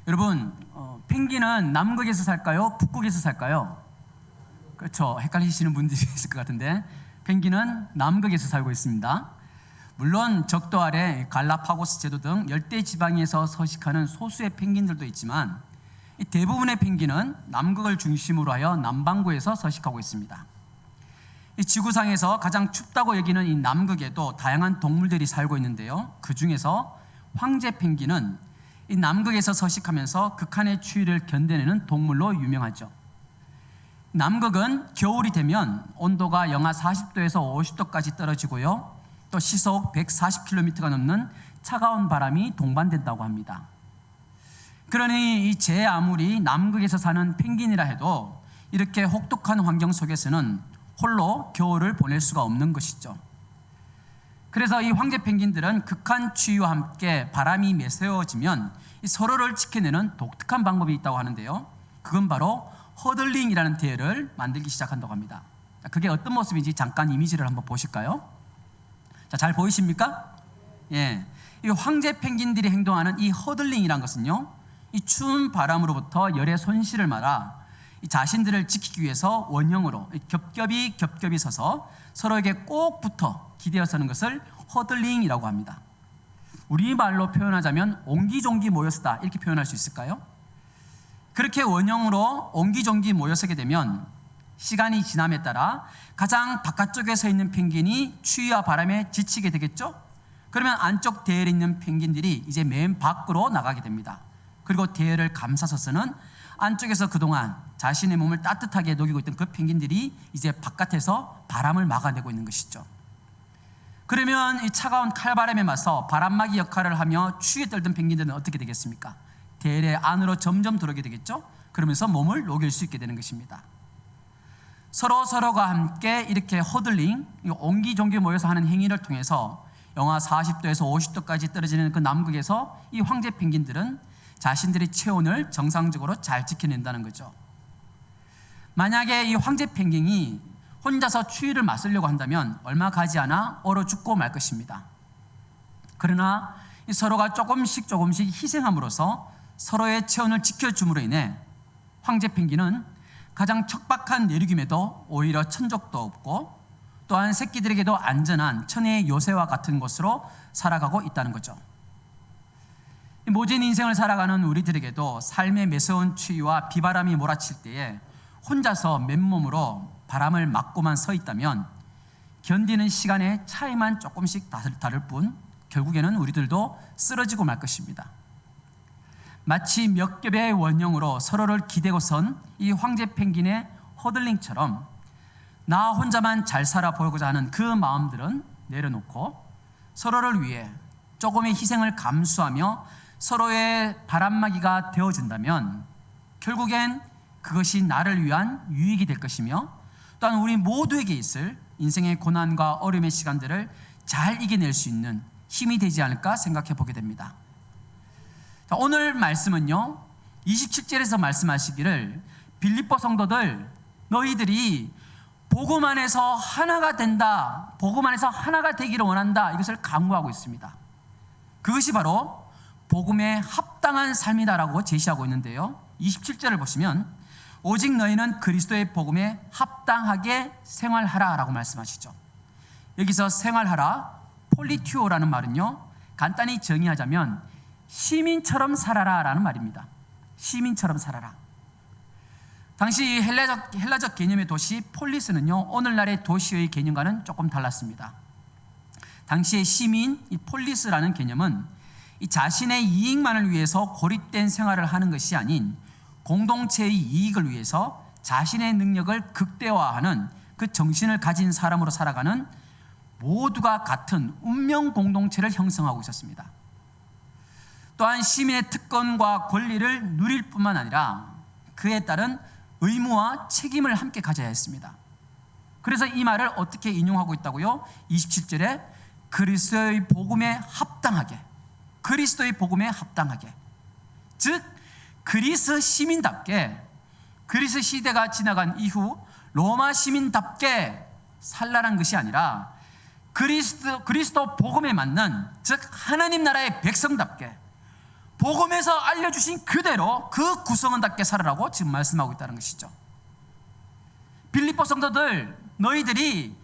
여러분, 펭귄은 남극에서 살까요? 북극에서 살까요? 그렇죠. 헷갈리시는 분들이 있을 것 같은데 펭귄은 남극에서 살고 있습니다. 물론 적도 아래 갈라파고스 제도 등 열대 지방에서 서식하는 소수의 펭귄들도 있지만 대부분의 펭귄은 남극을 중심으로 하여 남반구에서 서식하고 있습니다. 이 지구상에서 가장 춥다고 여기는 이 남극에도 다양한 동물들이 살고 있는데요. 그 중에서 황제 펭귄은 이 남극에서 서식하면서 극한의 추위를 견뎌내는 동물로 유명하죠. 남극은 겨울이 되면 온도가 영하 40도에서 50도까지 떨어지고요. 또 시속 140km가 넘는 차가운 바람이 동반된다고 합니다. 그러니 제 아무리 남극에서 사는 펭귄이라 해도 이렇게 혹독한 환경 속에서는 홀로 겨울을 보낼 수가 없는 것이죠. 그래서 이 황제 펭귄들은 극한 추위와 함께 바람이 매서워지면 서로를 지켜내는 독특한 방법이 있다고 하는데요. 그건 바로 허들링이라는 대회를 만들기 시작한다고 합니다. 그게 어떤 모습인지 잠깐 이미지를 한번 보실까요? 자, 잘 보이십니까? 예, 이 황제 펭귄들이 행동하는 이 허들링이란 것은요, 이 추운 바람으로부터 열의 손실을 말아 이 자신들을 지키기 위해서 원형으로 겹겹이 서서 서로에게 꼭 붙어 기대어 서는 것을 허들링이라고 합니다. 우리말로 표현하자면 옹기종기 모여서다 이렇게 표현할 수 있을까요? 그렇게 원형으로 옹기종기 모여서게 되면 시간이 지남에 따라 가장 바깥쪽에 서 있는 펭귄이 추위와 바람에 지치게 되겠죠? 그러면 안쪽 대열에 있는 펭귄들이 이제 맨 밖으로 나가게 됩니다. 그리고 대열을 감싸서서는 안쪽에서 그동안 자신의 몸을 따뜻하게 녹이고 있던 그 펭귄들이 이제 바깥에서 바람을 막아내고 있는 것이죠. 그러면 이 차가운 칼바람에 맞서 바람막이 역할을 하며 추위에 떨던 펭귄들은 어떻게 되겠습니까? 대열의 안으로 점점 들어오게 되겠죠? 그러면서 몸을 녹일 수 있게 되는 것입니다. 서로가 함께 이렇게 허들링, 옹기종기 모여서 하는 행위를 통해서 영하 40도에서 50도까지 떨어지는 그 남극에서 이 황제 펭귄들은 자신들의 체온을 정상적으로 잘 지켜낸다는 거죠. 만약에 이 황제 펭귄이 혼자서 추위를 맞으려고 한다면 얼마 가지 않아 얼어 죽고 말 것입니다. 그러나 서로가 조금씩 희생함으로써 서로의 체온을 지켜줌으로 인해 황제 펭귄은 가장 척박한 내륙임에도 오히려 천적도 없고 또한 새끼들에게도 안전한 천혜의 요새와 같은 곳으로 살아가고 있다는 거죠. 모진 인생을 살아가는 우리들에게도 삶의 매서운 추위와 비바람이 몰아칠 때에 혼자서 맨몸으로 바람을 맞고만 서 있다면 견디는 시간의 차이만 조금씩 다를 뿐 결국에는 우리들도 쓰러지고 말 것입니다. 마치 몇 겹의 원형으로 서로를 기대고 선 이 황제 펭귄의 허들링처럼 나 혼자만 잘 살아 보고자 하는 그 마음들은 내려놓고 서로를 위해 조금의 희생을 감수하며 서로의 바람막이가 되어준다면 결국엔 그것이 나를 위한 유익이 될 것이며 또한 우리 모두에게 있을 인생의 고난과 어려움의 시간들을 잘 이겨낼 수 있는 힘이 되지 않을까 생각해 보게 됩니다. 자, 오늘 말씀은요 27절에서 말씀하시기를 빌립보 성도들 너희들이 복음 안에서 하나가 된다, 복음 안에서 하나가 되기를 원한다 이것을 강구하고 있습니다. 그것이 바로 복음에 합당한 삶이다라고 제시하고 있는데요 27절을 보시면 오직 너희는 그리스도의 복음에 합당하게 생활하라 라고 말씀하시죠. 여기서 생활하라, 폴리티오라는 말은요 간단히 정의하자면 시민처럼 살아라 라는 말입니다. 시민처럼 살아라. 당시 헬라적 개념의 도시 폴리스는요 오늘날의 도시의 개념과는 조금 달랐습니다. 당시의 시민, 이 폴리스라는 개념은 이 자신의 이익만을 위해서 고립된 생활을 하는 것이 아닌 공동체의 이익을 위해서 자신의 능력을 극대화하는 그 정신을 가진 사람으로 살아가는 모두가 같은 운명 공동체를 형성하고 있었습니다. 또한 시민의 특권과 권리를 누릴 뿐만 아니라 그에 따른 의무와 책임을 함께 가져야 했습니다. 그래서 이 말을 어떻게 인용하고 있다고요? 27절에 그리스도의 복음에 합당하게, 그리스도의 복음에 합당하게, 즉 그리스 시민답게, 그리스 시대가 지나간 이후 로마 시민답게 살라는 것이 아니라 그리스도 복음에 맞는, 즉 하나님 나라의 백성답게 복음에서 알려주신 그대로 그 구성원답게 살아라고 지금 말씀하고 있다는 것이죠. 빌립보 성도들, 너희들이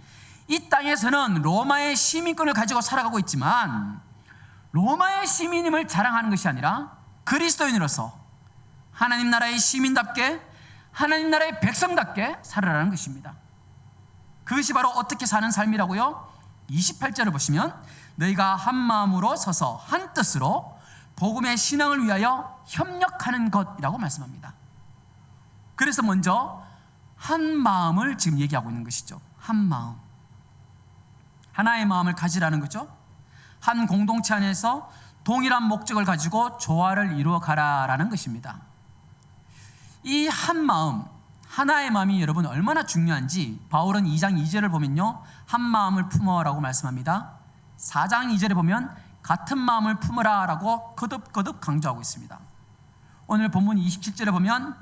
이 땅에서는 로마의 시민권을 가지고 살아가고 있지만 로마의 시민임을 자랑하는 것이 아니라 그리스도인으로서 하나님 나라의 시민답게, 하나님 나라의 백성답게 살아라는 것입니다. 그것이 바로 어떻게 사는 삶이라고요? 28절을 보시면 너희가 한 마음으로 서서 한 뜻으로 복음의 신앙을 위하여 협력하는 것이라고 말씀합니다. 그래서 먼저 한 마음을 지금 얘기하고 있는 것이죠. 한 마음, 하나의 마음을 가지라는 거죠. 한 공동체 안에서 동일한 목적을 가지고 조화를 이루어 가라라는 것입니다. 이 한 마음, 하나의 마음이 여러분 얼마나 중요한지 바울은 2장 2절을 보면요, 한 마음을 품어라고 말씀합니다. 4장 2절에 보면 같은 마음을 품으라라고 거듭거듭 강조하고 있습니다. 오늘 본문 27절에 보면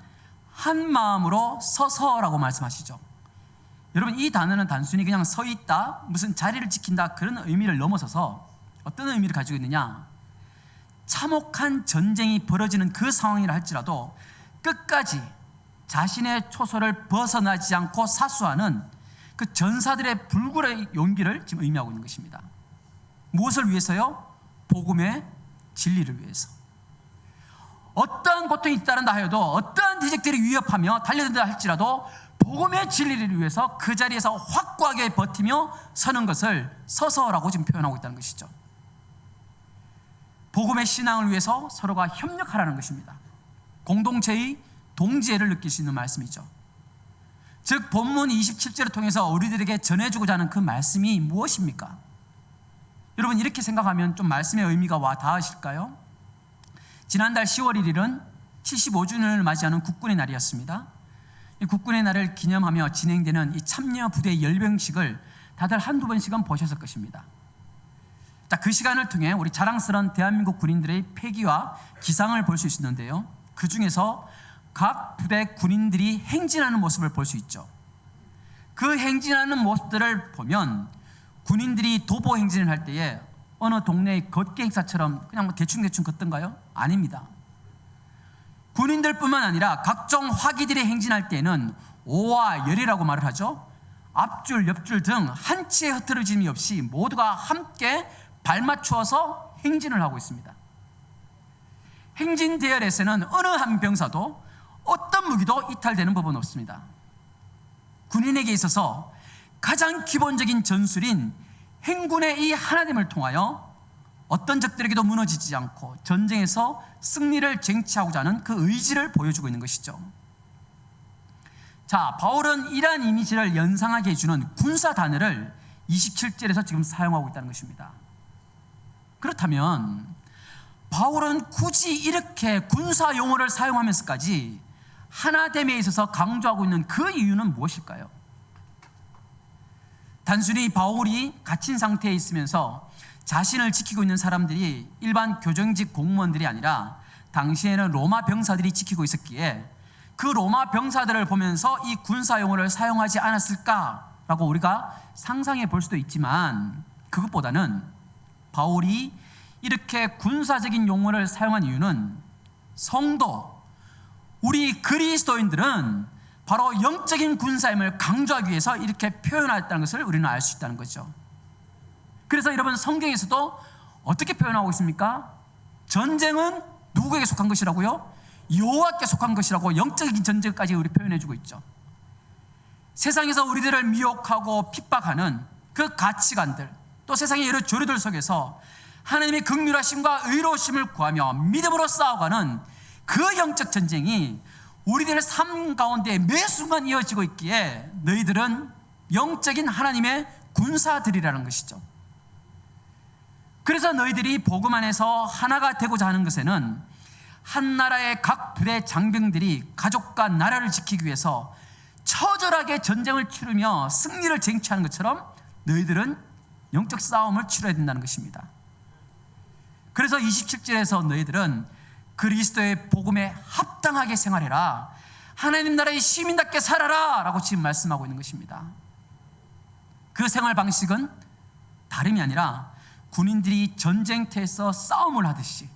한 마음으로 서서라고 말씀하시죠. 여러분, 이 단어는 단순히 그냥 서 있다, 무슨 자리를 지킨다, 그런 의미를 넘어서서 어떤 의미를 가지고 있느냐, 참혹한 전쟁이 벌어지는 그 상황이라 할지라도 끝까지 자신의 초소를 벗어나지 않고 사수하는 그 전사들의 불굴의 용기를 지금 의미하고 있는 것입니다. 무엇을 위해서요? 복음의 진리를 위해서. 어떠한 고통이 잇따른다 하여도, 어떠한 대적들이 위협하며 달려든다 할지라도 복음의 진리를 위해서 그 자리에서 확고하게 버티며 서는 것을 서서라고 지금 표현하고 있다는 것이죠. 복음의 신앙을 위해서 서로가 협력하라는 것입니다. 공동체의 동지애를 느낄 수 있는 말씀이죠. 즉 본문 27절을 통해서 우리들에게 전해주고자 하는 그 말씀이 무엇입니까? 여러분, 이렇게 생각하면 좀 말씀의 의미가 와 닿으실까요? 지난달 10월 1일은 75주년을 맞이하는 국군의 날이었습니다. 이 국군의 날을 기념하며 진행되는 이 참여 부대 열병식을 다들 한두 번씩은 보셨을 것입니다. 자, 그 시간을 통해 우리 자랑스러운 대한민국 군인들의 패기와 기상을 볼 수 있었는데요, 그 중에서 각 부대 군인들이 행진하는 모습을 볼 수 있죠. 그 행진하는 모습들을 보면 군인들이 도보 행진을 할 때에 어느 동네의 걷기 행사처럼 그냥 대충 걷던가요? 아닙니다. 군인들뿐만 아니라 각종 화기들이 행진할 때에는 오와 열이라고 말을 하죠. 앞줄, 옆줄 등 한치의 흐트러짐이 없이 모두가 함께 발맞추어서 행진을 하고 있습니다. 행진 대열에서는 어느 한 병사도 어떤 무기도 이탈되는 법은 없습니다. 군인에게 있어서 가장 기본적인 전술인 행군의 이 하나님을 통하여 어떤 적들에게도 무너지지 않고 전쟁에서 승리를 쟁취하고자 하는 그 의지를 보여주고 있는 것이죠. 자, 바울은 이러한 이미지를 연상하게 해주는 군사 단어를 27절에서 지금 사용하고 있다는 것입니다. 그렇다면 바울은 굳이 이렇게 군사 용어를 사용하면서까지 하나됨에 있어서 강조하고 있는 그 이유는 무엇일까요? 단순히 바울이 갇힌 상태에 있으면서 자신을 지키고 있는 사람들이 일반 교정직 공무원들이 아니라 당시에는 로마 병사들이 지키고 있었기에 그 로마 병사들을 보면서 이 군사 용어를 사용하지 않았을까라고 우리가 상상해 볼 수도 있지만, 그것보다는 바울이 이렇게 군사적인 용어를 사용한 이유는 성도, 우리 그리스도인들은 바로 영적인 군사임을 강조하기 위해서 이렇게 표현하였다는 것을 우리는 알 수 있다는 거죠. 그래서 여러분, 성경에서도 어떻게 표현하고 있습니까? 전쟁은 누구에게 속한 것이라고요? 여호와께 속한 것이라고 영적인 전쟁까지 우리 표현해주고 있죠. 세상에서 우리들을 미혹하고 핍박하는 그 가치관들, 또 세상의 여러 조류들 속에서 하나님의 긍휼하심과 의로우심을 구하며 믿음으로 싸워가는 그 영적 전쟁이 우리들의 삶 가운데 매 순간 이어지고 있기에 너희들은 영적인 하나님의 군사들이라는 것이죠. 그래서 너희들이 복음 안에서 하나가 되고자 하는 것에는 한 나라의 각 부대 장병들이 가족과 나라를 지키기 위해서 처절하게 전쟁을 치르며 승리를 쟁취하는 것처럼 너희들은 영적 싸움을 치러야 된다는 것입니다. 그래서 27절에서 너희들은 그리스도의 복음에 합당하게 생활해라, 하나님 나라의 시민답게 살아라 라고 지금 말씀하고 있는 것입니다. 그 생활 방식은 다름이 아니라 군인들이 전쟁터에서 싸움을 하듯이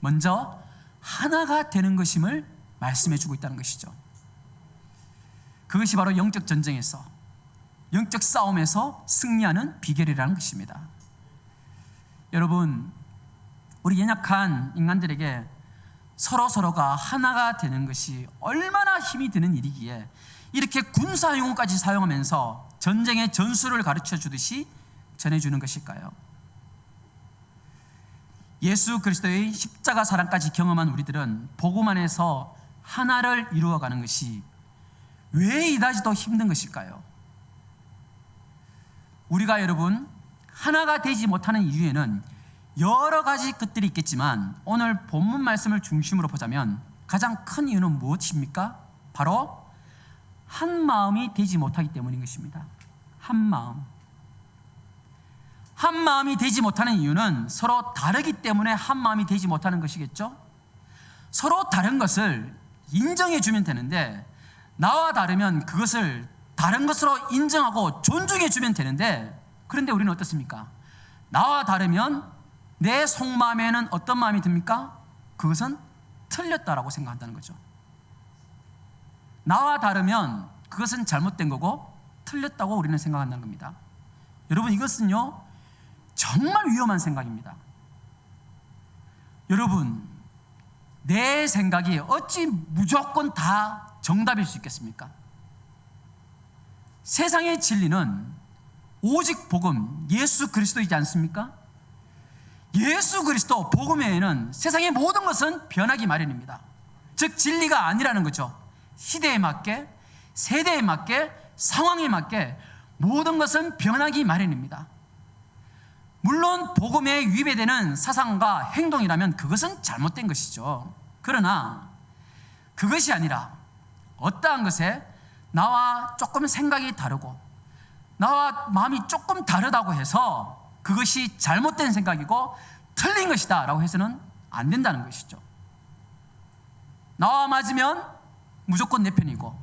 먼저 하나가 되는 것임을 말씀해 주고 있다는 것이죠. 그것이 바로 영적 전쟁에서, 영적 싸움에서 승리하는 비결이라는 것입니다. 여러분, 우리 연약한 인간들에게 서로가 하나가 되는 것이 얼마나 힘이 드는 일이기에 이렇게 군사용어까지 사용하면서 전쟁의 전술을 가르쳐 주듯이 전해주는 것일까요? 예수 그리스도의 십자가 사랑까지 경험한 우리들은 복음 안에서 하나를 이루어가는 것이 왜 이다지 더 힘든 것일까요? 우리가 여러분 하나가 되지 못하는 이유에는 여러 가지 것들이 있겠지만 오늘 본문 말씀을 중심으로 보자면 가장 큰 이유는 무엇입니까? 바로 한 마음이 되지 못하기 때문인 것입니다. 한 마음이 되지 못하는 이유는 서로 다르기 때문에 한 마음이 되지 못하는 것이겠죠? 서로 다른 것을 인정해 주면 되는데, 나와 다르면 그것을 다른 것으로 인정하고 존중해 주면 되는데, 그런데 우리는 어떻습니까? 나와 다르면 내 속마음에는 어떤 마음이 듭니까? 그것은 틀렸다라고 생각한다는 거죠. 나와 다르면 그것은 잘못된 거고 틀렸다고 우리는 생각한다는 겁니다. 여러분, 이것은요 정말 위험한 생각입니다. 여러분, 내 생각이 어찌 무조건 다 정답일 수 있겠습니까? 세상의 진리는 오직 복음, 예수 그리스도이지 않습니까? 예수 그리스도 복음 외에는 세상의 모든 것은 변하기 마련입니다. 즉 진리가 아니라는 거죠. 시대에 맞게, 세대에 맞게, 상황에 맞게 모든 것은 변하기 마련입니다. 물론 복음에 위배되는 사상과 행동이라면 그것은 잘못된 것이죠. 그러나 그것이 아니라 어떠한 것에 나와 조금 생각이 다르고 나와 마음이 조금 다르다고 해서 그것이 잘못된 생각이고 틀린 것이다 라고 해서는 안 된다는 것이죠. 나와 맞으면 무조건 내 편이고,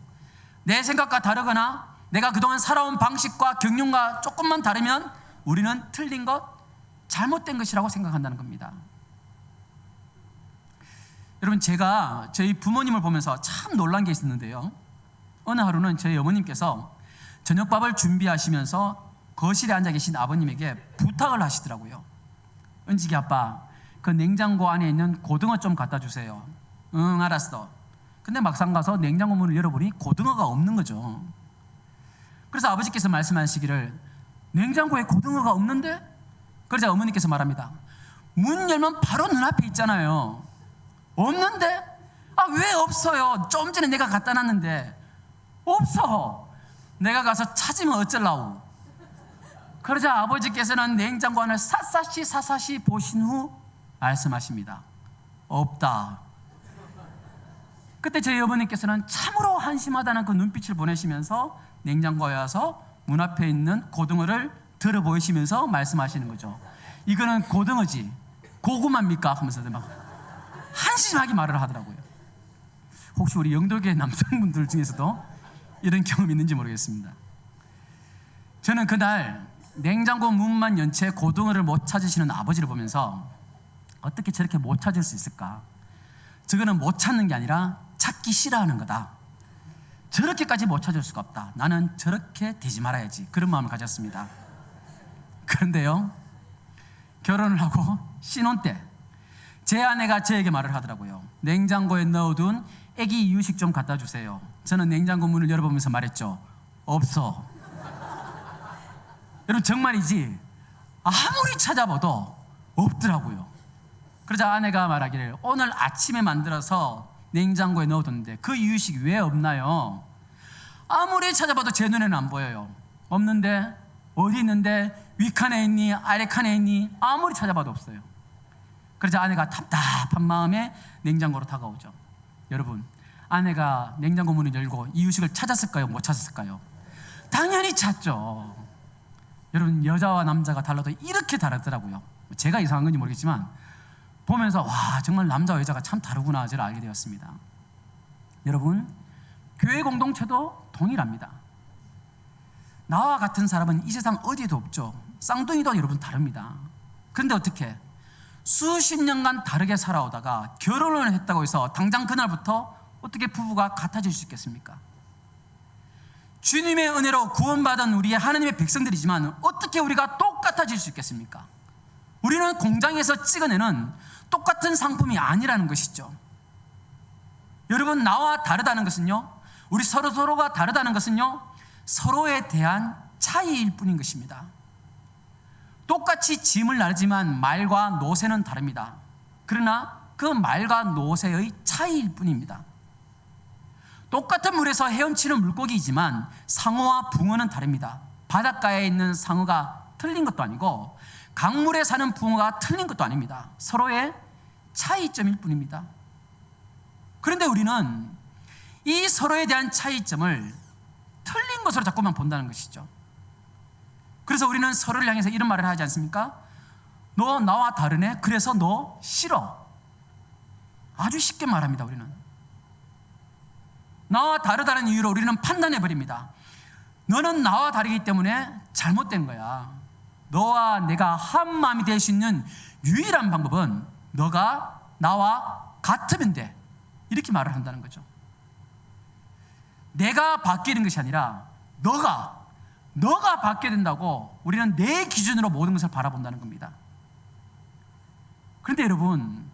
내 생각과 다르거나 내가 그동안 살아온 방식과 경륜과 조금만 다르면 우리는 틀린 것, 잘못된 것이라고 생각한다는 겁니다. 여러분, 제가 저희 부모님을 보면서 참 놀란 게 있었는데요, 어느 하루는 저희 어머님께서 저녁밥을 준비하시면서 거실에 앉아 계신 아버님에게 부탁을 하시더라고요. 은직이 아빠, 그 냉장고 안에 있는 고등어 좀 갖다 주세요. 응, 알았어. 근데 막상 가서 냉장고 문을 열어보니 고등어가 없는 거죠. 그래서 아버지께서 말씀하시기를, 냉장고에 고등어가 없는데? 그러자 어머니께서 말합니다. 문 열면 바로 눈앞에 있잖아요. 없는데? 아, 왜 없어요? 좀 전에 내가 갖다 놨는데. 없어. 내가 가서 찾으면 어쩌려고. 그러자 아버지께서는 냉장고 안을 사사시 보신 후 말씀하십니다. 없다. 그때 저희 어머니께서는 참으로 한심하다는 그 눈빛을 보내시면서 냉장고에 와서 문 앞에 있는 고등어를 들어 보이시면서 말씀하시는 거죠. 이거는 고등어지 고구마입니까? 하면서 막 한심하게 말을 하더라고요. 혹시 우리 영도교회 남성분들 중에서도 이런 경험이 있는지 모르겠습니다. 저는 그날 냉장고 문만 연 채 고등어를 못 찾으시는 아버지를 보면서 어떻게 저렇게 못 찾을 수 있을까? 저거는 못 찾는 게 아니라 찾기 싫어하는 거다. 저렇게까지 못 찾을 수가 없다. 나는 저렇게 되지 말아야지. 그런 마음을 가졌습니다. 그런데요, 결혼을 하고 신혼 때 제 아내가 저에게 말을 하더라고요. 냉장고에 넣어둔 애기 이유식 좀 갖다 주세요. 저는 냉장고 문을 열어보면서 말했죠. 없어. 여러분, 정말이지 아무리 찾아봐도 없더라고요. 그러자 아내가 말하기를, 오늘 아침에 만들어서 냉장고에 넣어뒀는데 그 이유식이 왜 없나요? 아무리 찾아봐도 제 눈에는 안 보여요. 없는데, 어디 있는데, 윗칸에 있니 아래칸에 있니, 아무리 찾아봐도 없어요. 그러자 아내가 답답한 마음에 냉장고로 다가오죠. 여러분, 아내가 냉장고 문을 열고 이유식을 찾았을까요? 못 찾았을까요? 당연히 찾죠. 여러분, 여자와 남자가 달라도 이렇게 다르더라고요. 제가 이상한 건지 모르겠지만 보면서 와, 정말 남자와 여자가 참 다르구나 저를 알게 되었습니다. 여러분, 교회 공동체도 동일합니다. 나와 같은 사람은 이 세상 어디에도 없죠. 쌍둥이도 여러분 다릅니다. 그런데 어떻게 수십 년간 다르게 살아오다가 결혼을 했다고 해서 당장 그날부터 어떻게 부부가 같아질 수 있겠습니까? 주님의 은혜로 구원받은 우리의 하나님의 백성들이지만 어떻게 우리가 똑같아질 수 있겠습니까? 우리는 공장에서 찍어내는 똑같은 상품이 아니라는 것이죠. 여러분, 나와 다르다는 것은요, 우리 서로가 다르다는 것은요, 서로에 대한 차이일 뿐인 것입니다. 똑같이 짐을 나르지만 말과 노새는 다릅니다. 그러나 그 말과 노새의 차이일 뿐입니다. 똑같은 물에서 헤엄치는 물고기이지만 상어와 붕어는 다릅니다. 바닷가에 있는 상어가 틀린 것도 아니고 강물에 사는 붕어가 틀린 것도 아닙니다. 서로의 차이점일 뿐입니다. 그런데 우리는 이 서로에 대한 차이점을 틀린 것으로 자꾸만 본다는 것이죠. 그래서 우리는 서로를 향해서 이런 말을 하지 않습니까? 너 나와 다르네? 그래서 너 싫어. 아주 쉽게 말합니다. 우리는 나와 다르다는 이유로 우리는 판단해버립니다. 너는 나와 다르기 때문에 잘못된 거야. 너와 내가 한 마음이 될 수 있는 유일한 방법은 너가 나와 같으면 돼. 이렇게 말을 한다는 거죠. 내가 바뀌는 것이 아니라 너가 바뀌어야 된다고 우리는 내 기준으로 모든 것을 바라본다는 겁니다. 그런데 여러분,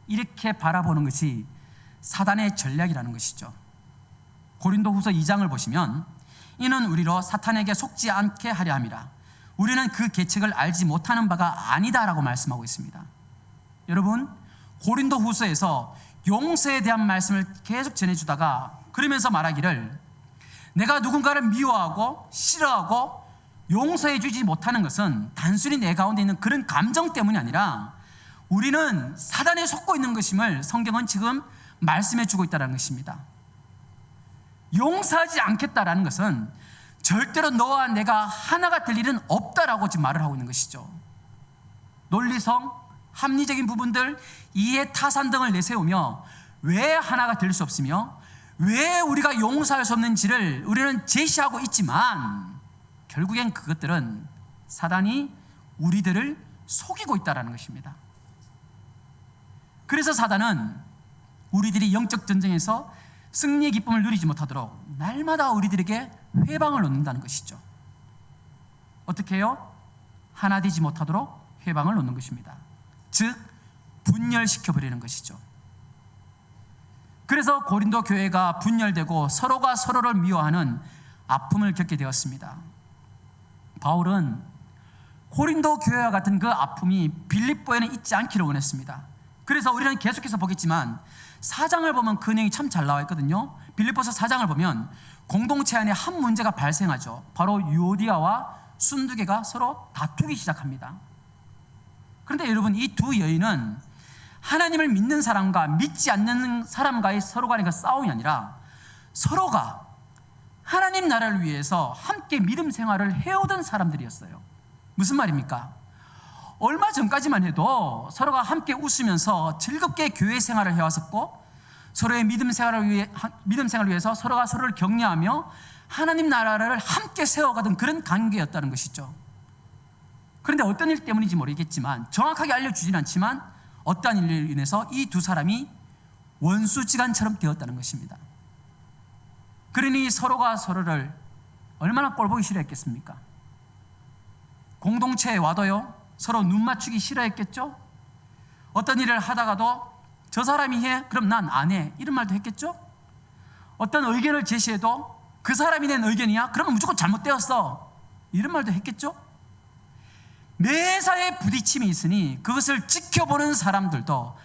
이렇게 바라보는 것이 사단의 전략이라는 것이죠. 고린도후서 2장을 보시면 이는 우리로 사탄에게 속지 않게 하려 함이라. 우리는 그 계책을 알지 못하는 바가 아니다라고 말씀하고 있습니다. 여러분, 고린도후서에서 용서에 대한 말씀을 계속 전해주다가 그러면서 말하기를 내가 누군가를 미워하고 싫어하고 용서해 주지 못하는 것은 단순히 내 가운데 있는 그런 감정 때문이 아니라 우리는 사단에 속고 있는 것임을 성경은 지금 말씀해 주고 있다는 것입니다. 용서하지 않겠다라는 것은 절대로 너와 내가 하나가 될 일은 없다라고 지금 말을 하고 있는 것이죠. 논리성, 합리적인 부분들, 이해, 타산 등을 내세우며 왜 하나가 될 수 없으며 왜 우리가 용서할 수 없는지를 우리는 제시하고 있지만 결국엔 그것들은 사단이 우리들을 속이고 있다는 것입니다. 그래서 사단은 우리들이 영적 전쟁에서 승리의 기쁨을 누리지 못하도록 날마다 우리들에게 회방을 놓는다는 것이죠. 어떻게 해요? 하나 되지 못하도록 회방을 놓는 것입니다. 즉 분열시켜버리는 것이죠. 그래서 고린도 교회가 분열되고 서로가 서로를 미워하는 아픔을 겪게 되었습니다. 바울은 고린도 교회와 같은 그 아픔이 빌립보에는 있지 않기를 원했습니다. 그래서 우리는 계속해서 보겠지만 4장을 보면 그 내용이 참 잘 나와 있거든요. 빌립보서 4장을 보면 공동체 안에 한 문제가 발생하죠. 바로 유오디아와 순두개가 서로 다투기 시작합니다. 그런데 여러분, 이 두 여인은 하나님을 믿는 사람과 믿지 않는 사람과의 서로 간의 그 싸움이 아니라 서로가 하나님 나라를 위해서 함께 믿음 생활을 해오던 사람들이었어요. 무슨 말입니까? 얼마 전까지만 해도 서로가 함께 웃으면서 즐겁게 교회 생활을 해왔었고 서로의 믿음 생활을 위해서 서로가 서로를 격려하며 하나님 나라를 함께 세워가던 그런 관계였다는 것이죠. 그런데 어떤 일 때문인지 모르겠지만 정확하게 알려주진 않지만 어떠한 일로 인해서 이 두 사람이 원수지간처럼 되었다는 것입니다. 그러니 서로가 서로를 얼마나 꼴보기 싫어했겠습니까? 공동체에 와도요, 서로 눈 맞추기 싫어했겠죠? 어떤 일을 하다가도 저 사람이 해? 그럼 난 안 해. 이런 말도 했겠죠? 어떤 의견을 제시해도 그 사람이 낸 의견이야? 그러면 무조건 잘못되었어. 이런 말도 했겠죠? 매사에 부딪힘이 있으니 그것을 지켜보는 사람들도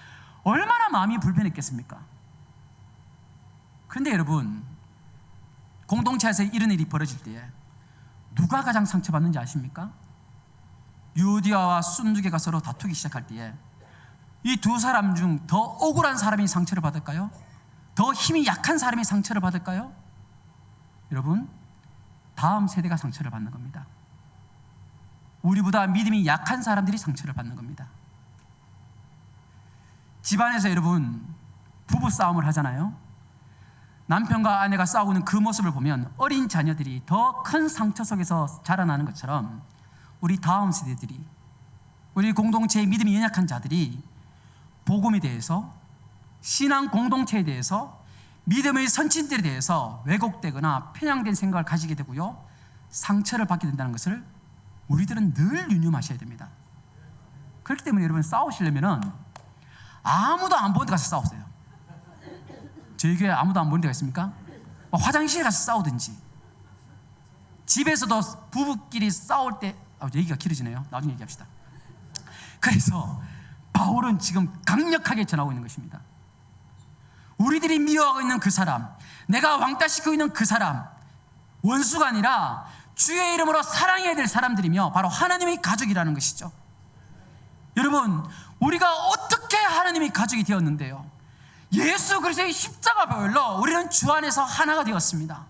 얼마나 마음이 불편했겠습니까? 그런데 여러분, 공동체에서 이런 일이 벌어질 때에 누가 가장 상처받는지 아십니까? 유오디아와 순두개가 서로 다투기 시작할 때에 이 두 사람 중 더 억울한 사람이 상처를 받을까요? 더 힘이 약한 사람이 상처를 받을까요? 여러분, 다음 세대가 상처를 받는 겁니다. 우리보다 믿음이 약한 사람들이 상처를 받는 겁니다. 집안에서 여러분 부부 싸움을 하잖아요. 남편과 아내가 싸우는 그 모습을 보면 어린 자녀들이 더 큰 상처 속에서 자라나는 것처럼 우리 다음 세대들이, 우리 공동체의 믿음이 연약한 자들이 복음에 대해서, 신앙 공동체에 대해서, 믿음의 선친들에 대해서 왜곡되거나 편향된 생각을 가지게 되고요, 상처를 받게 된다는 것을 우리들은 늘 유념하셔야 됩니다. 그렇기 때문에 여러분, 싸우시려면은 아무도 안 보는 데 가서 싸우세요. 저희 교회 아무도 안 보는 데가 있습니까? 화장실에 가서 싸우든지, 집에서도 부부끼리 싸울 때, 얘기가 길어지네요. 나중에 얘기합시다. 그래서 바울은 지금 강력하게 전하고 있는 것입니다. 우리들이 미워하고 있는 그 사람, 내가 왕따시키고 있는 그 사람, 원수가 아니라 주의 이름으로 사랑해야 될 사람들이며 바로 하나님의 가족이라는 것이죠. 여러분, 우리가 어떻게 하나님의 가족이 되었는데요? 예수 그리스도의 십자가 보혈로 우리는 주 안에서 하나가 되었습니다.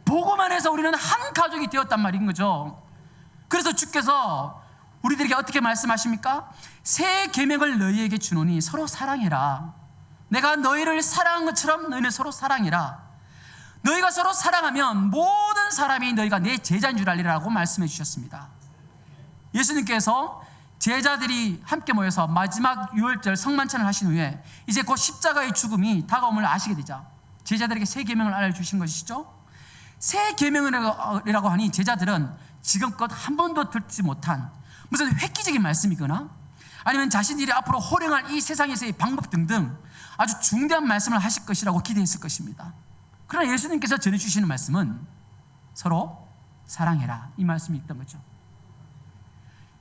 복음 안에서 우리는 한 가족이 되었단 말인 거죠. 그래서 주께서 우리들에게 어떻게 말씀하십니까? 새 계명을 너희에게 주노니 서로 사랑해라. 내가 너희를 사랑한 것처럼 너희는 서로 사랑해라. 너희가 서로 사랑하면 모든 사람이 너희가 내 제자인 줄 알리라고 말씀해 주셨습니다. 예수님께서 제자들이 함께 모여서 마지막 유월절 성만찬을 하신 후에 이제 곧 십자가의 죽음이 다가옴을 아시게 되자 제자들에게 새 계명을 알려주신 것이죠. 새 계명이라고 하니 제자들은 지금껏 한 번도 듣지 못한 무슨 획기적인 말씀이거나 아니면 자신들이 앞으로 호령할 이 세상에서의 방법 등등 아주 중대한 말씀을 하실 것이라고 기대했을 것입니다. 그러나 예수님께서 전해주시는 말씀은 서로 사랑해라, 이 말씀이 있던 거죠.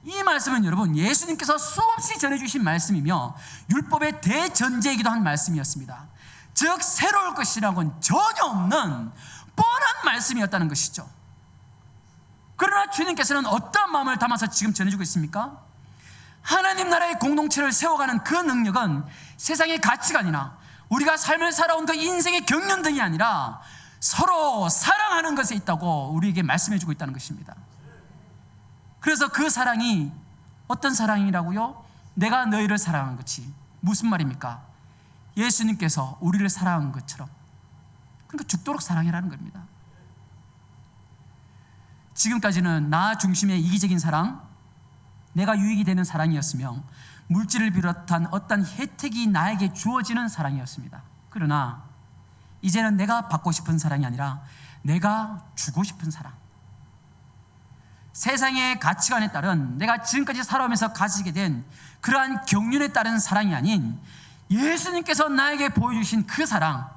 이 말씀은 여러분, 예수님께서 수없이 전해주신 말씀이며 율법의 대전제이기도 한 말씀이었습니다. 즉 새로울 것이라고는 전혀 없는 뻔한 말씀이었다는 것이죠. 그러나 주님께서는 어떤 마음을 담아서 지금 전해주고 있습니까? 하나님 나라의 공동체를 세워가는 그 능력은 세상의 가치관이나 우리가 삶을 살아온 그 인생의 경륜 등이 아니라 서로 사랑하는 것에 있다고 우리에게 말씀해주고 있다는 것입니다. 그래서 그 사랑이 어떤 사랑이라고요? 내가 너희를 사랑한 것이 무슨 말입니까? 예수님께서 우리를 사랑한 것처럼, 그러니까 죽도록 사랑해라는 겁니다. 지금까지는 나 중심의 이기적인 사랑, 내가 유익이 되는 사랑이었으며 물질을 비롯한 어떤 혜택이 나에게 주어지는 사랑이었습니다. 그러나 이제는 내가 받고 싶은 사랑이 아니라 내가 주고 싶은 사랑, 세상의 가치관에 따른 내가 지금까지 살아오면서 가지게 된 그러한 경륜에 따른 사랑이 아닌 예수님께서 나에게 보여주신 그 사랑,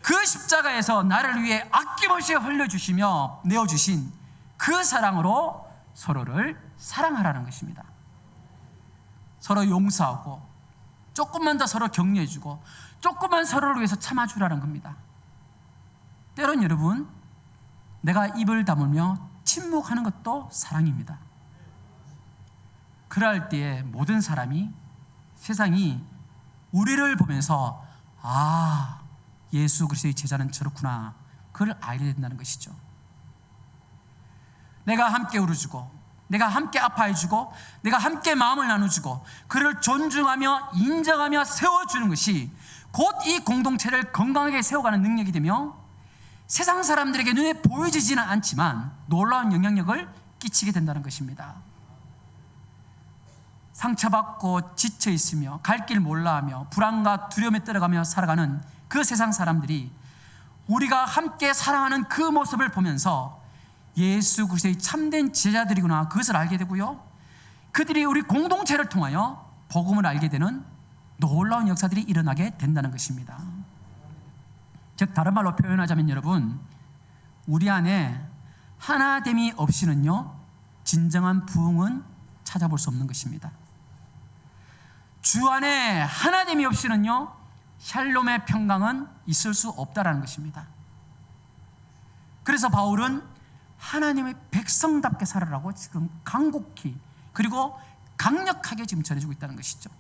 그 십자가에서 나를 위해 아낌없이 흘려주시며 내어주신 그 사랑으로 서로를 사랑하라는 것입니다. 서로 용서하고 조금만 더 서로 격려해주고 조금만 서로를 위해서 참아주라는 겁니다. 때론 여러분, 내가 입을 다물며 침묵하는 것도 사랑입니다. 그럴 때에 모든 사람이, 세상이 우리를 보면서 아, 예수 그리스도의 제자는 저렇구나, 그걸 알게 된다는 것이죠. 내가 함께 울어주고, 내가 함께 아파해주고, 내가 함께 마음을 나눠주고, 그를 존중하며 인정하며 세워주는 것이 곧 이 공동체를 건강하게 세워가는 능력이 되며 세상 사람들에게 눈에 보여지지는 않지만 놀라운 영향력을 끼치게 된다는 것입니다. 상처받고 지쳐있으며 갈 길 몰라하며 불안과 두려움에 떨어가며 살아가는 그 세상 사람들이 우리가 함께 사랑하는 그 모습을 보면서 예수 그리스도의 참된 제자들이구나, 그것을 알게 되고요, 그들이 우리 공동체를 통하여 복음을 알게 되는 놀라운 역사들이 일어나게 된다는 것입니다. 즉 다른 말로 표현하자면 여러분, 우리 안에 하나됨이 없이는요 진정한 부흥은 찾아볼 수 없는 것입니다. 주 안에 하나됨이 없이는요 샬롬의 평강은 있을 수 없다라는 것입니다. 그래서 바울은 하나님의 백성답게 살아라고 지금 간곡히 그리고 강력하게 지금 전해주고 있다는 것이죠.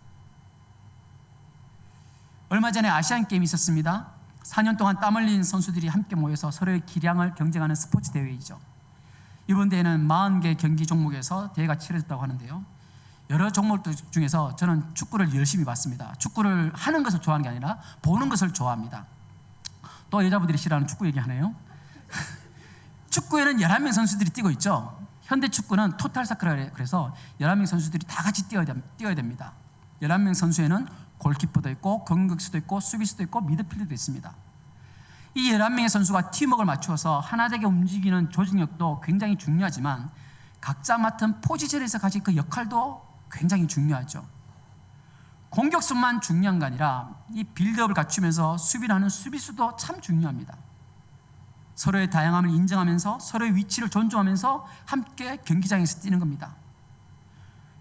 얼마 전에 아시안 게임이 있었습니다. 4년 동안 땀 흘린 선수들이 함께 모여서 서로의 기량을 경쟁하는 스포츠 대회이죠. 이번 대회는 40개 경기 종목에서 대회가 치러졌다고 하는데요. 여러 종목들 중에서 저는 축구를 열심히 봤습니다. 축구를 하는 것을 좋아하는 게 아니라 보는 것을 좋아합니다. 또 여자분들이 싫어하는 축구 얘기하네요. 축구에는 11명 선수들이 뛰고 있죠. 현대 축구는 토탈 사크라, 그래서 11명 선수들이 다 같이 뛰어야 됩니다. 11명 선수에는 골키퍼도 있고 공격수도 있고 수비수도 있고 미드필더도 있습니다. 이 11명의 선수가 팀워크를 맞추어서 하나 되게 움직이는 조직력도 굉장히 중요하지만 각자 맡은 포지션에서 가진 그 역할도 굉장히 중요하죠. 공격수만 중요한 게 아니라 이 빌드업을 갖추면서 수비를 하는 수비수도 참 중요합니다. 서로의 다양함을 인정하면서 서로의 위치를 존중하면서 함께 경기장에서 뛰는 겁니다.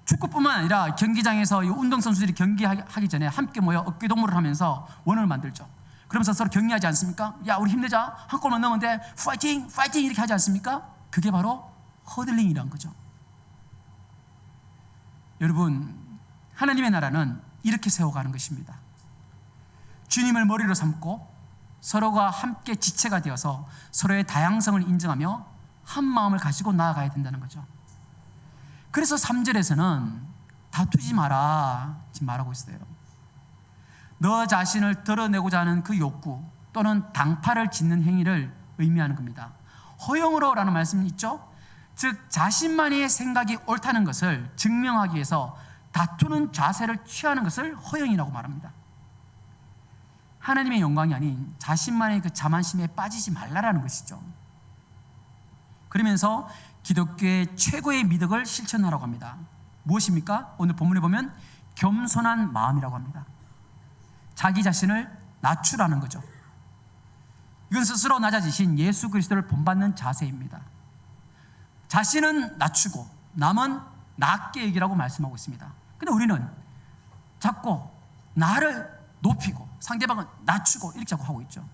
축구뿐만 아니라 경기장에서 이 운동선수들이 경기하기 전에 함께 모여 어깨동무를 하면서 원을 만들죠. 그러면서 서로 격려하지 않습니까? 야, 우리 힘내자. 한 골만 넣으면 돼. 파이팅! 파이팅! 이렇게 하지 않습니까? 그게 바로 허들링이란 거죠. 여러분, 하나님의 나라는 이렇게 세워가는 것입니다. 주님을 머리로 삼고 서로가 함께 지체가 되어서 서로의 다양성을 인정하며 한 마음을 가지고 나아가야 된다는 거죠. 그래서 3절에서는 다투지 마라 지금 말하고 있어요. 너 자신을 드러내고자 하는 그 욕구 또는 당파를 짓는 행위를 의미하는 겁니다. 허영으로라는 말씀이 있죠. 즉 자신만의 생각이 옳다는 것을 증명하기 위해서 다투는 자세를 취하는 것을 허영이라고 말합니다. 하나님의 영광이 아닌 자신만의 그 자만심에 빠지지 말라라는 것이죠. 그러면서 기독교의 최고의 미덕을 실천하라고 합니다. 무엇입니까? 오늘 본문에 보면 겸손한 마음이라고 합니다. 자기 자신을 낮추라는 거죠. 이건 스스로 낮아지신 예수 그리스도를 본받는 자세입니다. 자신은 낮추고 남은 낮게 여기라고 말씀하고 있습니다. 근데 우리는 자꾸 나를 높이고 상대방은 낮추고 이렇게 자꾸 하고 있죠.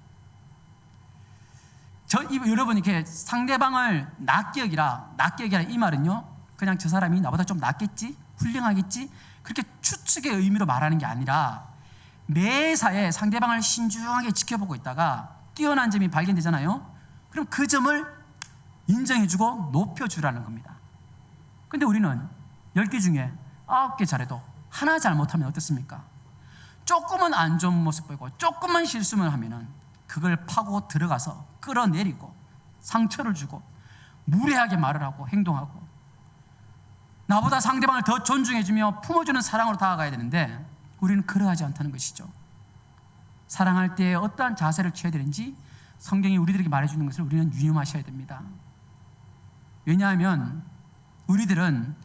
여러분 이렇게 상대방을 낮게 여기라 이 말은요, 그냥 저 사람이 나보다 좀 낫겠지, 훌륭하겠지, 그렇게 추측의 의미로 말하는 게 아니라 매사에 상대방을 신중하게 지켜보고 있다가 뛰어난 점이 발견되잖아요. 그럼 그 점을 인정해주고 높여주라는 겁니다. 근데 우리는 10개 중에 9개 잘해도 하나 잘못하면 어떻습니까? 조금은 안 좋은 모습 보이고 조금만 실수만 하면은 그걸 파고 들어가서 끌어내리고 상처를 주고 무례하게 말을 하고 행동하고, 나보다 상대방을 더 존중해주며 품어주는 사랑으로 다가가야 되는데 우리는 그러하지 않다는 것이죠. 사랑할 때 어떠한 자세를 취해야 되는지 성경이 우리들에게 말해주는 것을 우리는 유념하셔야 됩니다. 왜냐하면 우리들은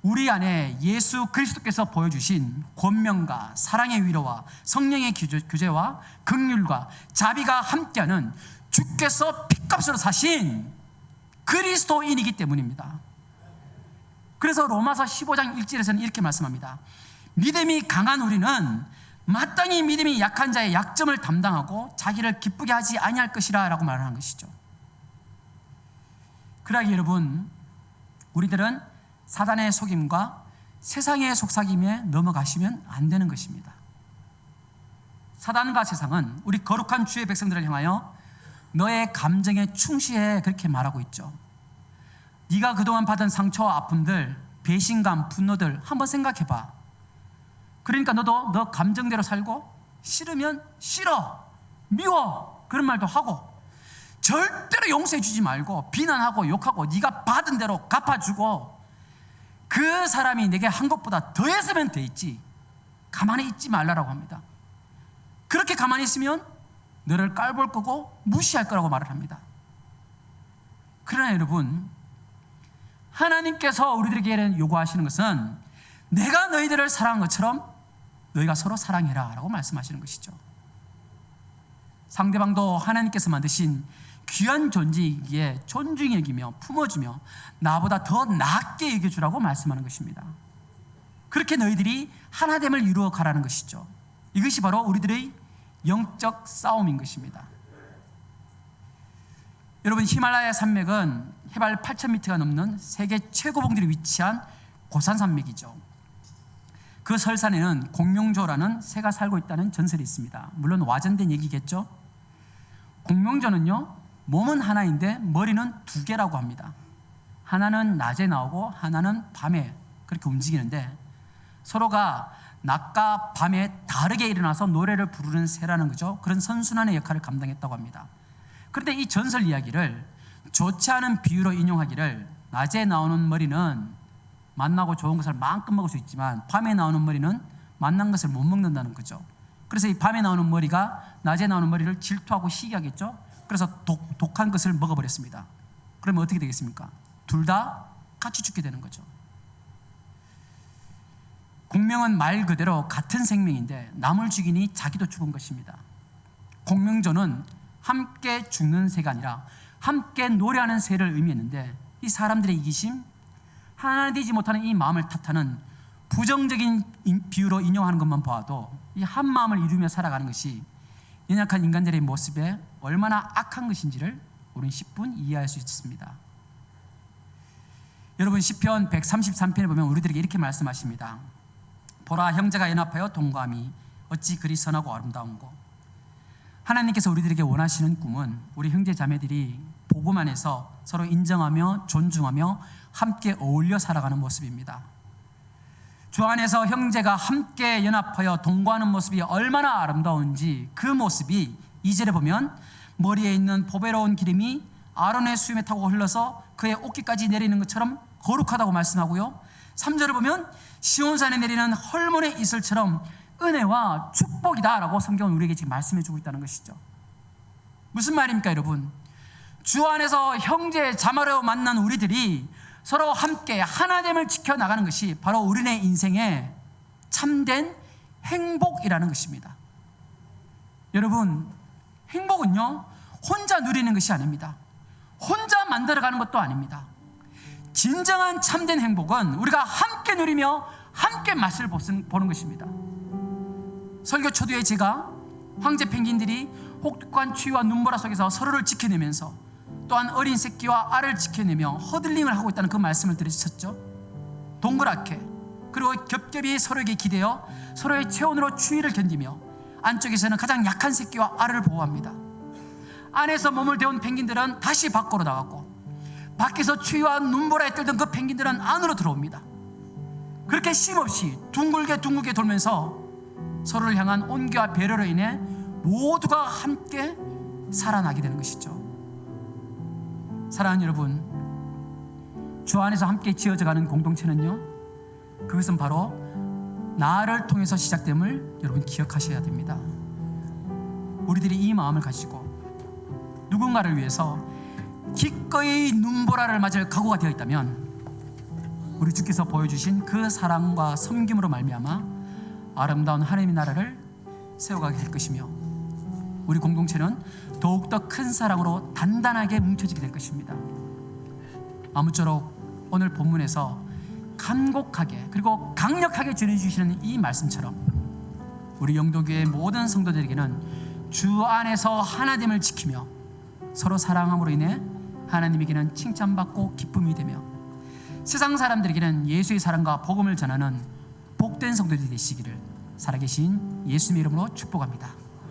우리 안에 예수 그리스도께서 보여주신 권면과 사랑의 위로와 성령의 교제와 긍휼과 자비가 함께하는 주께서 핏값으로 사신 그리스도인이기 때문입니다. 그래서 로마서 15장 1절에서는 이렇게 말씀합니다. 믿음이 강한 우리는 마땅히 믿음이 약한 자의 약점을 담당하고 자기를 기쁘게 하지 아니할 것이라 라고 말하는 것이죠. 그러기 여러분, 우리들은 사단의 속임과 세상의 속삭임에 넘어가시면 안 되는 것입니다. 사단과 세상은 우리 거룩한 주의 백성들을 향하여 너의 감정에 충실해 그렇게 말하고 있죠. 네가 그동안 받은 상처와 아픔들, 배신감, 분노들 한번 생각해봐. 그러니까 너도 너 감정대로 살고 싫으면 싫어, 미워 그런 말도 하고 절대로 용서해 주지 말고 비난하고 욕하고 네가 받은 대로 갚아주고 그 사람이 내게 한 것보다 더 했으면 돼 있지 가만히 있지 말라라고 합니다. 그렇게 가만히 있으면 너를 깔볼 거고 무시할 거라고 말을 합니다. 그러나 여러분, 하나님께서 우리들에게 요구하시는 것은 내가 너희들을 사랑한 것처럼 너희가 서로 사랑해라 라고 말씀하시는 것이죠. 상대방도 하나님께서 만드신 귀한 존재이기에 존중히 여기며 품어주며 나보다 더 낫게 여겨주라고 말씀하는 것입니다. 그렇게 너희들이 하나됨을 이루어 가라는 것이죠. 이것이 바로 우리들의 영적 싸움인 것입니다. 여러분, 히말라야 산맥은 해발 8,000m가 넘는 세계 최고봉들이 위치한 고산 산맥이죠. 그 설산에는 공명조라는 새가 살고 있다는 전설이 있습니다. 물론 와전된 얘기겠죠. 공명조는요, 몸은 하나인데 머리는 두 개라고 합니다. 하나는 낮에 나오고 하나는 밤에 그렇게 움직이는데 서로가 낮과 밤에 다르게 일어나서 노래를 부르는 새라는 거죠. 그런 선순환의 역할을 감당했다고 합니다. 그런데 이 전설 이야기를 좋지 않은 비유로 인용하기를 낮에 나오는 머리는 맛나고 좋은 것을 마음껏 먹을 수 있지만 밤에 나오는 머리는 맛난 것을 못 먹는다는 거죠. 그래서 이 밤에 나오는 머리가 낮에 나오는 머리를 질투하고 시기하겠죠. 그래서 독한 것을 먹어버렸습니다. 그러면 어떻게 되겠습니까? 둘 다 같이 죽게 되는 거죠. 공명은 말 그대로 같은 생명인데 남을 죽이니 자기도 죽은 것입니다. 공명조는 함께 죽는 새가 아니라 함께 노래하는 새를 의미했는데 이 사람들의 이기심, 하나 되지 못하는 이 마음을 탓하는 부정적인 비유로 인용하는 것만 봐도 이 한 마음을 이루며 살아가는 것이 연약한 인간들의 모습에 얼마나 악한 것인지를 우리는 10분 이해할 수 있습니다. 여러분, 시편 133편에 보면 우리들에게 이렇게 말씀하십니다. 보라, 형제가 연합하여 동거함이 어찌 그리 선하고 아름다운고. 하나님께서 우리들에게 원하시는 꿈은 우리 형제 자매들이 복음 안에서 서로 인정하며 존중하며 함께 어울려 살아가는 모습입니다. 주 안에서 형제가 함께 연합하여 동거하는 모습이 얼마나 아름다운지 그 모습이 2절에 보면 머리에 있는 보배로운 기름이 아론의 수염에 타고 흘러서 그의 옷깃까지 내리는 것처럼 거룩하다고 말씀하고요. 3절을 보면 시온산에 내리는 헐몬의 이슬처럼 은혜와 축복이다라고 성경은 우리에게 지금 말씀해 주고 있다는 것이죠. 무슨 말입니까, 여러분? 주 안에서 형제 자매로 만난 우리들이 서로 함께 하나됨을 지켜나가는 것이 바로 우리네 인생의 참된 행복이라는 것입니다. 여러분, 행복은요 혼자 누리는 것이 아닙니다. 혼자 만들어가는 것도 아닙니다. 진정한 참된 행복은 우리가 함께 누리며 함께 맛을 보는 것입니다. 설교 초두에 제가 황제 펭귄들이 혹독한 추위와 눈보라 속에서 서로를 지켜내면서 또한 어린 새끼와 알을 지켜내며 허들림을 하고 있다는 그 말씀을 드렸었죠. 동그랗게, 그리고 겹겹이 서로에게 기대어 서로의 체온으로 추위를 견디며 안쪽에서는 가장 약한 새끼와 알을 보호합니다. 안에서 몸을 데운 펭귄들은 다시 밖으로 나갔고 밖에서 추위와 눈보라에 떨던 그 펭귄들은 안으로 들어옵니다. 그렇게 쉼없이 둥글게 돌면서 서로를 향한 온기와 배려로 인해 모두가 함께 살아나게 되는 것이죠. 사랑하는 여러분, 주 안에서 함께 지어져가는 공동체는요, 그것은 바로 나를 통해서 시작됨을 여러분 기억하셔야 됩니다. 우리들이 이 마음을 가지고 누군가를 위해서 기꺼이 눈보라를 맞을 각오가 되어 있다면 우리 주께서 보여주신 그 사랑과 섬김으로 말미암아 아름다운 하나님의 나라를 세워가게 될 것이며 우리 공동체는 더욱더 큰 사랑으로 단단하게 뭉쳐지게 될 것입니다. 아무쪼록 오늘 본문에서 간곡하게 그리고 강력하게 전해주시는 이 말씀처럼 우리 영도교회 모든 성도들에게는 주 안에서 하나됨을 지키며 서로 사랑함으로 인해 하나님에게는 칭찬받고 기쁨이 되며 세상 사람들에게는 예수의 사랑과 복음을 전하는 복된 성도들이 되시기를 살아계신 예수님의 이름으로 축복합니다.